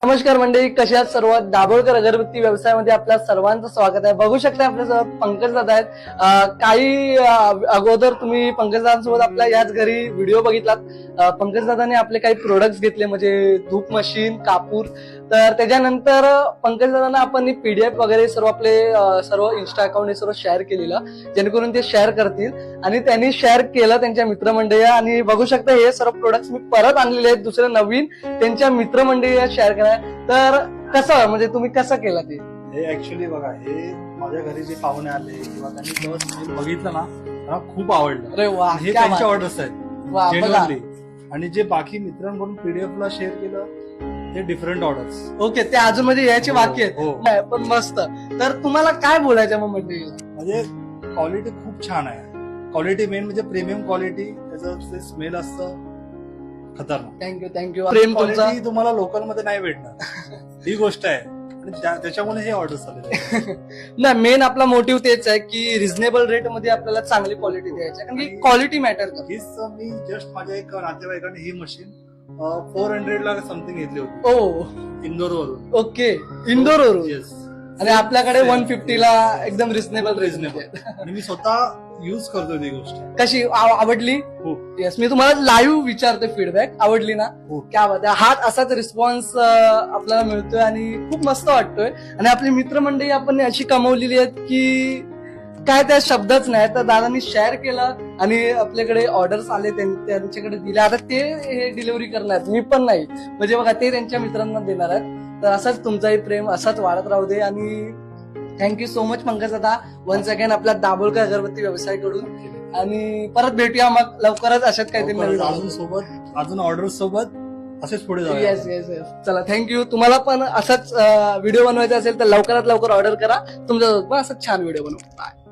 नमस्कार मंडळी, कशा आहात सर्व? दाभोळकर अगरबत्ती व्यवसायामध्ये आपल्या सर्वांचं स्वागत आहे. बघू शकता आपल्यासोबत पंकज दादा आहेत. काही अगोदर तुम्ही पंकज दादांसोबत आपल्या याच घरी व्हिडिओ बघितलात. पंकज दादाने आपले काही प्रोडक्ट्स घेतले, म्हणजे धूप मशीन, कापूर. तर त्याच्यानंतर पंकज दादांना आपण पीडीएफ वगैरे सर्व आपले सर्व इन्स्टा अकाउंट हे सर्व शेअर केलेलं, जेणेकरून ते शेअर करतील. आणि त्यांनी शेअर केलं त्यांच्या मित्रमंडळी. आणि बघू शकता हे सर्व प्रोडक्ट्स मी परत आणलेले आहेत, दुसरे नवीन त्यांच्या मित्रमंडळी शेअर करा. तर कसं, म्हणजे तुम्ही कसं केलं ते? हे ऍक्च्युली बघा, हे माझ्या घरी जे पाहुणे आले किंवा त्यांनी जेव्हा बघितलं ना, मला खूप आवडलं. अरे वा, हे त्यांचे ऑर्डर्स आहेत वा, बघा. genuinely. आणि जे बाकी मित्रांकडून पीडीएफ ला शेअर केलं ते डिफरंट ऑर्डर्स. ओके, ते अजून म्हणजे यायचे बाकी आहेत. हो. नाही, पण मस्त. तर तुम्हाला काय बोलायचं मग मंडळीला? म्हणजे क्वालिटी खूप छान आहे. क्वालिटी मेन म्हणजे प्रीमियम क्वालिटी. त्याचं जे स्मेल असतं खतरनाक. थँक्यू. प्रेम तुमचा. क्वालिटी तुम्हाला लोकल मध्ये नाही भेटणार, ही गोष्ट आहे. आणि त्याच्यामुळे हे ऑर्डर्स आले. नाही, मेन आपला मोटिव्ह तेच आहे की रिझनेबल रेट मध्ये आपल्याला चांगली क्वालिटी द्यायची आहे, कारण की क्वालिटी मॅटर करते. हीच मी जस्ट माझ्या एक नातेवाईकाने ही मशीन 400 ला समथिंग घेतली होती ओ, इंदोर वरून. ओके, इंदोर वरून. येस. आणि आपल्याकडे 150 ला एकदम रिझनेबल आणि मी स्वतः युज करतोय ती गोष्ट. कशी आवडली? हो. येस, मी तुम्हाला लाईव्ह विचारते, फीडबॅक आवडली ना? हो. क्या बात आहे. हाच असाच रिस्पॉन्स आपल्याला मिळतोय आणि खूप मस्त वाटतोय. आणि आपली मित्रमंडळी आपण अशी कमवलेली आहेत की काय त्या शब्दच नाही. तर दादांनी शेअर केलं आणि आपल्याकडे ऑर्डर्स आले, त्यांच्याकडे दिले. आता ते हे डिलिव्हरी करणार, मी पण नाही. म्हणजे बघा, ते त्यांच्या मित्रांना देणार आहेत. तर असंच तुमचाही प्रेम असाच वाढत राहू दे. आणि थँक्यू सो मच पंकज दादा, वन्स अगेन आपल्या दाभोळकर अगरबत्ती व्यवसायाकडून. आणि परत भेटूया मग लवकरच अशाच काहीतरी नवीन अजून ऑर्डर सोबत असेच पुढे जाऊ. Yes yes yes. चला, थँक्यू. तुम्हाला पण असाच व्हिडिओ बनवायचा असेल तर लवकरात लवकर ऑर्डर करा. तुमच्यासोबत पण असंच छान व्हिडिओ बनवू. बाय.